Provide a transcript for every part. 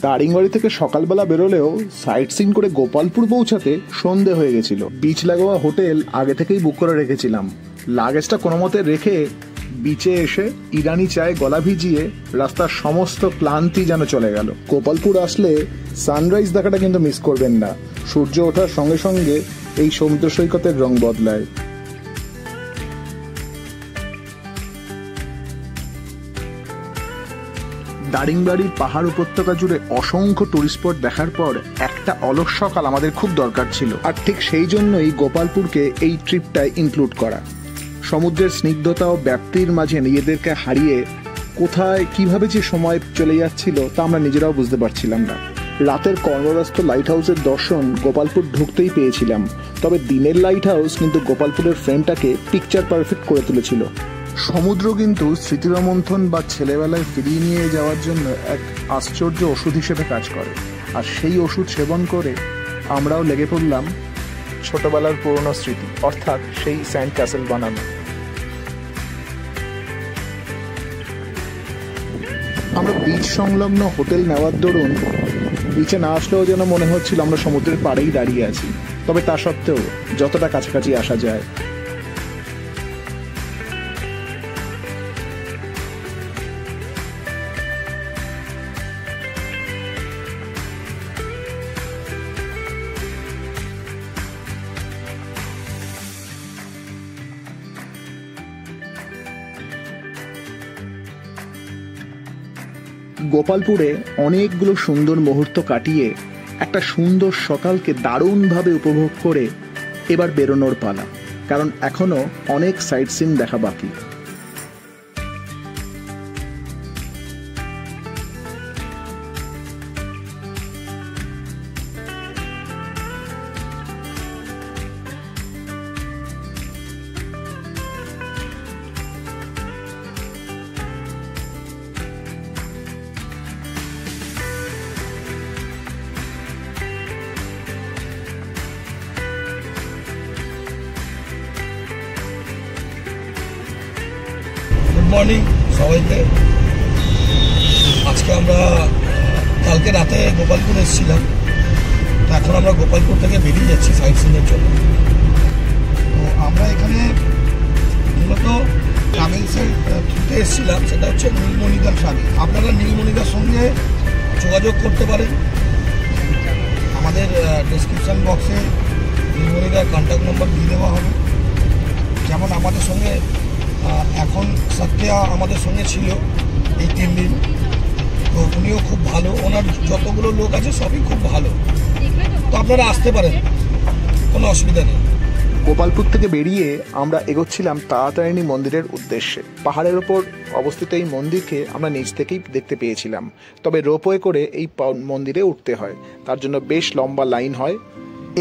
দারিংবাড়ি থেকে সকালবেলা বেরোলেও site scene করে গোপালপুর পৌঁছাতে সন্ধে হয়ে গেছিল। বিচ লাগোয়া হোটেল আগে থেকেই বুক করে রেখেছিলাম। লাগেজটা কোনো মতে রেখে বিচে এসে ইরানি চায়ে গলা ভিজিয়ে রাস্তার সমস্ত ক্লান্তি যেন চলে গেল। গোপালপুর আসলে সানরাইজ দেখাটা কিন্তু মিস করবেন না। সূর্য ওঠার সঙ্গে সঙ্গে এই সমুদ্র সৈকতের রং বদলায়। দারিংবাড়ির পাহাড় উপত্যকা জুড়ে অসংখ্য টুরিস্ট স্পট দেখার পর একটা অলস সকাল আমাদের খুব দরকার ছিল, আর ঠিক সেই জন্যই গোপালপুরকে এই ট্রিপটায় ইনক্লুড করা। সমুদ্রের স্নিগ্ধতা ও ব্যাপ্তির মাঝে নিজেদেরকে হারিয়ে কোথায় কিভাবে যে সময় চলে যাচ্ছিল তা আমরা নিজেরাও বুঝতে পারছিলাম না। রাতের কর্মব্যস্ত লাইট হাউসের দর্শন গোপালপুর ঢুকতেই পেয়েছিলাম, তবে দিনের লাইট হাউস কিন্তু গোপালপুরের ফ্রেমটাকে পিকচার পারফেক্ট করে তুলেছিল। সমুদ্র কিন্তু স্মৃতিরোমন্থন বা ছেলেবেলায় ফিরিয়ে নিয়ে যাওয়ার জন্য এক আশ্চর্য ওষুধ হিসেবে কাজ করে, আর সেই ওষুধ সেবন করে আমরাও লেগে পড়লাম ছোটবেলার পুরনো স্মৃতি, অর্থাৎ সেই স্যান্ড ক্যাসেল বানানো। আমরা বিচ সংলগ্ন হোটেল নেওয়ার দরুন বিচে না আসলেও যেন মনে হচ্ছিল আমরা সমুদ্রের পাড়েই দাঁড়িয়ে আছি, তবে তা সত্ত্বেও যতটা কাছাকাছি আসা যায়। গোপালপুরে অনেকগুলো সুন্দর মুহূর্ত কাটিয়ে একটা সুন্দর সকালকে দারুণভাবে উপভোগ করে এবার বেরোনোর পালা, কারণ এখনো অনেক সাইট সিন দেখা বাকি। মর্নিং সবাইকে। আজকে আমরা কালকে রাতে গোপালপুর এসেছিলাম, তো এখন আমরা গোপালপুর থেকে বেরিয়ে যাচ্ছি সাইট সিনের জন্য। তো আমরা এখানে মূলত ট্রাভেলসের থ্রুতে এসেছিলাম, সেটা হচ্ছে নীলমণিদার সাথে। আপনারা নীলমণিদার সঙ্গে যোগাযোগ করতে পারেন। আমাদের ডেসক্রিপশান বক্সে নীলমণিদার কন্ট্যাক্ট নম্বর দিয়ে দেওয়া হবে। যেমন আমাদের সঙ্গে এখন সত্যা আমাদের সঙ্গে ছিল এই 3 দিন, তো উনিও খুব ভালো, ওনার যতগুলো লোক আছে সবই খুব ভালো, তো আপনারা আসতে পারেন, কোনো অসুবিধা নেই। গোপালপুর থেকে বেরিয়ে আমরা এগোচ্ছিলাম তারাতারিণী মন্দিরের উদ্দেশ্যে। পাহাড়ের ওপর অবস্থিত এই মন্দিরকে আমরা নিচ থেকেই দেখতে পেয়েছিলাম, তবে রোপওয়ে করে এই মন্দিরে উঠতে হয়, তার জন্য বেশ লম্বা লাইন হয়।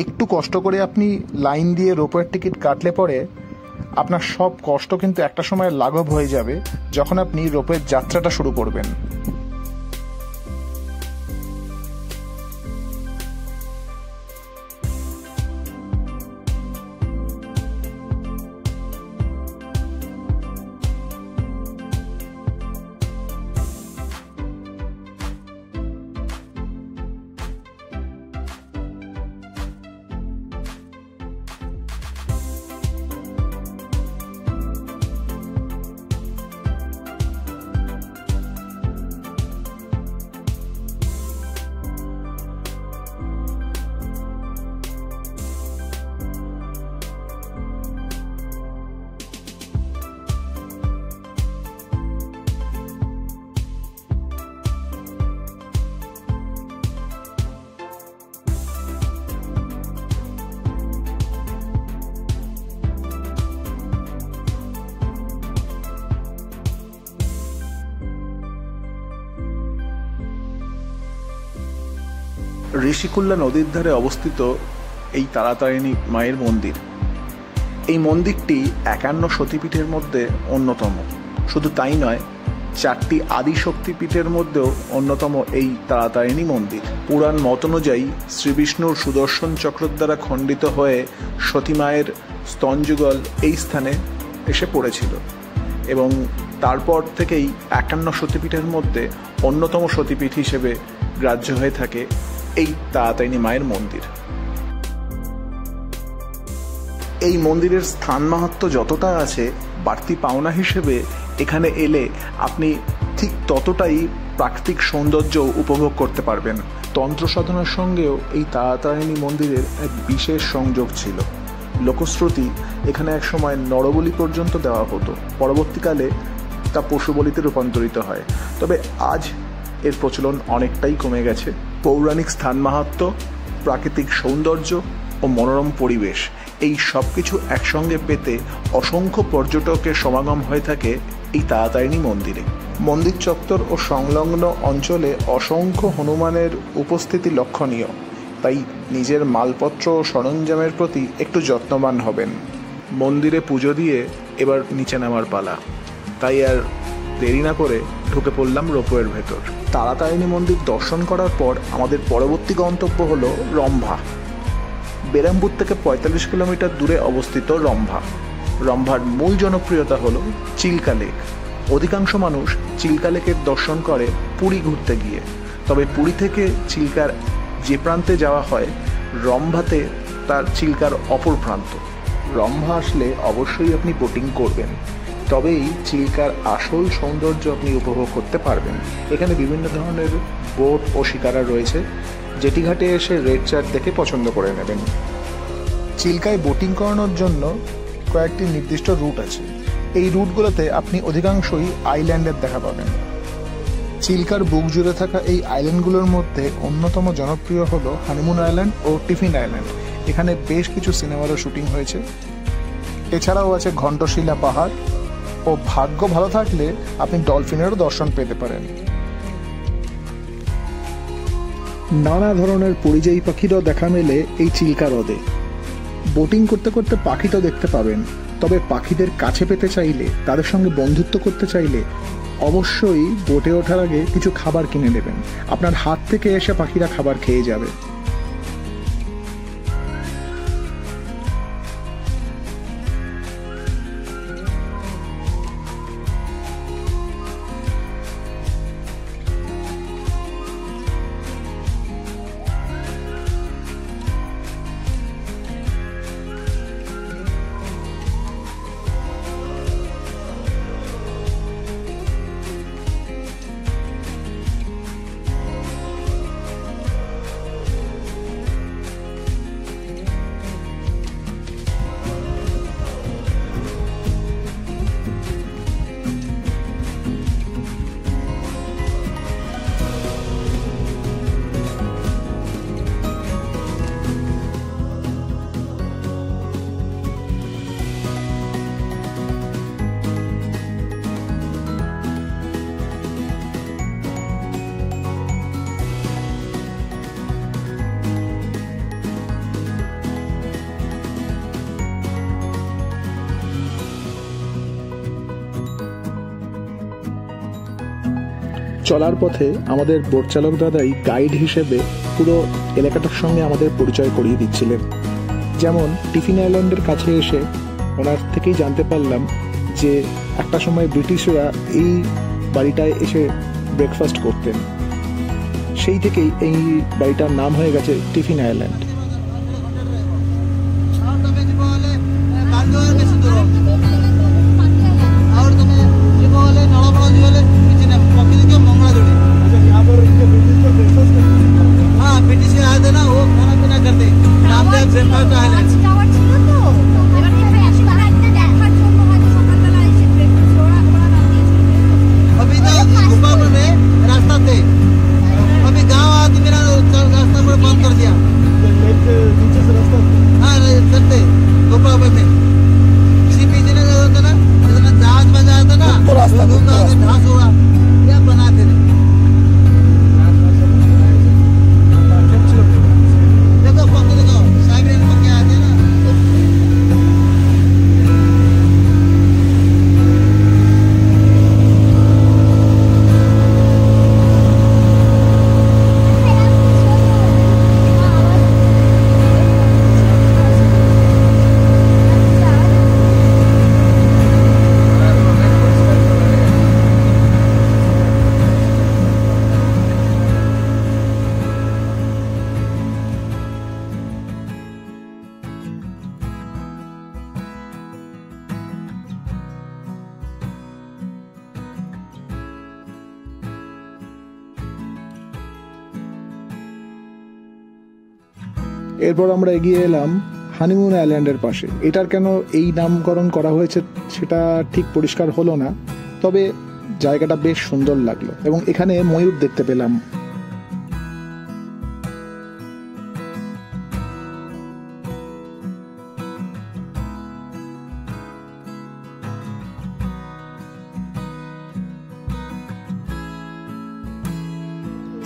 একটু কষ্ট করে আপনি লাইন দিয়ে রোপওয়ের টিকিট কাটলে পরে আপনার সব কষ্ট কিন্তু একটা সময় লাঘব হয়ে যাবে যখন আপনি রোপওয়ের যাত্রাটা শুরু করবেন। ঋষিকুল্লা নদীর ধারে অবস্থিত এই তারাতারিণী মায়ের মন্দির। এই মন্দিরটি 51 সতীপীঠের মধ্যে অন্যতম। শুধু তাই নয়, 4টি আদি শক্তিপীঠের মধ্যেও অন্যতম এই তারাতারিণী মন্দির। পুরাণ মত অনুযায়ী শ্রীবিষ্ণুর সুদর্শন চক্র দ্বারা খণ্ডিত হয়ে সতী মায়ের স্তনযুগল এই স্থানে এসে পড়েছিল এবং তারপর থেকেই 51 সতীপীঠের মধ্যে অন্যতম সতীপীঠ হিসেবে গ্রাহ্য হয়ে থাকে এই তারাতারিণী মায়ের মন্দির। এই মন্দিরের স্থান মাহাত্ম্য যতটা আছে, বাড়তি পাওনা হিসেবে এখানে এলে আপনি ঠিক ততটাই প্রাকৃতিক সৌন্দর্য উপভোগ করতে পারবেন। তন্ত্র সাধনার সঙ্গেও এই তারাতারিণী মন্দিরের এক বিশেষ সংযোগ ছিল। লোকশ্রুতি, এখানে একসময় নরবলি পর্যন্ত দেওয়া হতো, পরবর্তীকালে তা পশুবলিতে রূপান্তরিত হয়। তবে আজ এর প্রচলন অনেকটাই কমে গেছে। পৌরাণিক স্থান মাহাত্ম্য, প্রাকৃতিক সৌন্দর্য ও মনোরম পরিবেশ, এই সব কিছু একসঙ্গে পেতে অসংখ্য পর্যটকের সমাগম হয়ে থাকে এই তারাতারিণী মন্দিরে। মন্দির চত্বর ও সংলগ্ন অঞ্চলে অসংখ্য হনুমানের উপস্থিতি লক্ষণীয়, তাই নিজের মালপত্র ও সরঞ্জামের প্রতি একটু যত্নবান হবেন। মন্দিরে পুজো দিয়ে এবার নিচে নামার পালা, তাই আর দেরি না করে ঢুকে পড়লাম রোপওয়ের ভেতর। তারাতারিণী মন্দির দর্শন করার পর আমাদের পরবর্তী গন্তব্য হলো রম্ভা। বেরামপুর থেকে 45 কিলোমিটার দূরে অবস্থিত রম্ভা। রম্ভার মূল জনপ্রিয়তা হলো চিল্কা লেক। অধিকাংশ মানুষ চিল্কা লেকের দর্শন করে পুরী ঘুরতে গিয়ে, তবে পুরী থেকে চিল্কার যে প্রান্তে যাওয়া হয়, রম্ভাতে তার চিল্কার অপর প্রান্ত। রম্ভা আসলে অবশ্যই আপনি বোটিং করবেন, তবেই চিল্কার আসল সৌন্দর্য আপনি উপভোগ করতে পারবেন। এখানে বিভিন্ন ধরনের বোট ও শিকারা রয়েছে, যেটি ঘাটে এসে রেড চার্ট দেখে পছন্দ করে নেবেন। চিল্কায় বোটিং করানোর জন্য কয়েকটি নির্দিষ্ট রুট আছে। এই রুটগুলোতে আপনি অধিকাংশই আইল্যান্ডের দেখা পাবেন। চিল্কার বুক জুড়ে থাকা এই আইল্যান্ডগুলোর মধ্যে অন্যতম জনপ্রিয় হলো হানিমুন আইল্যান্ড ও টিফিন আইল্যান্ড। এখানে বেশ কিছু সিনেমারও শুটিং হয়েছে। এছাড়াও আছে ঘণ্টশিলা পাহাড়, ও ভাগ্য ভালো থাকলে আপনি ডলফিনেরও দর্শন পেতে পারেন। নানা ধরনের পরিযায়ী পাখিরও দেখা মেলে এই চিল্কা হ্রদে। বোটিং করতে করতে পাখি তো দেখতে পাবেন, তবে পাখিদের কাছে পেতে চাইলে, তাদের সঙ্গে বন্ধুত্ব করতে চাইলে অবশ্যই বোটে ওঠার আগে কিছু খাবার কিনে নেবেন। আপনার হাত থেকে এসে পাখিরা খাবার খেয়ে যাবে। চলার পথে আমাদের বোট চালক দাদাই গাইড হিসেবে পুরো এলাকাটার সঙ্গে আমাদের পরিচয় করিয়ে দিচ্ছিলেন। যেমন টিফিন আইল্যান্ডের কাছে এসে ওনার থেকেই জানতে পারলাম যে একটা সময় ব্রিটিশরা এই বাড়িটায় এসে ব্রেকফাস্ট করতেন। সেই থেকেই এই বাড়িটার নাম হয়ে গেছে টিফিন আইল্যান্ড। এরপর আমরা এগিয়ে এলাম হানিমুন আইল্যান্ডের পাশে। এটার কেন এই নামকরণ করা হয়েছে সেটা ঠিক পরিষ্কার হলো না, তবে জায়গাটা বেশ সুন্দর লাগলো এবং এখানে ময়ূর দেখতে পেলাম।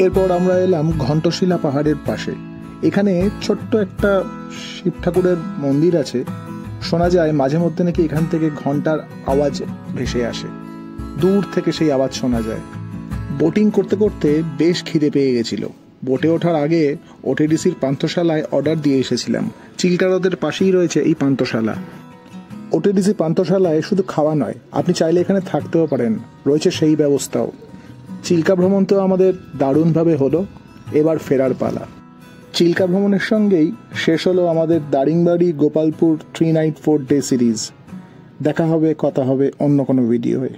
এরপর আমরা এলাম ঘণ্টশিলা পাহাড়ের পাশে। এখানে ছোট্ট একটা শিব ঠাকুরের মন্দির আছে। শোনা যায় মাঝে মধ্যে নাকি এখান থেকে ঘন্টার আওয়াজ ভেসে আসে, দূর থেকে সেই আওয়াজ শোনা যায়। বোটিং করতে করতে বেশ খিদে পেয়ে গেছিল। বোটে ওঠার আগে ওটিডিসির পান্থশালায় অর্ডার দিয়ে এসেছিলাম। চিল্কা হ্রদের পাশেই রয়েছে এই পান্থশালা। ওটিডিসি পান্থশালায় শুধু খাওয়া নয়, আপনি চাইলে এখানে থাকতেও পারেন, রয়েছে সেই ব্যবস্থাও। চিল্কা ভ্রমণ তো আমাদের দারুণভাবে হলো, এবার ফেরার পালা। চিল্কা ভ্রমণের সঙ্গেই শেষ হলো আমাদের Daringbadi Gopalpur 3 night 4 day series. দেখা হবে, কথা হবে অন্য কোনো ভিডিওয়ে।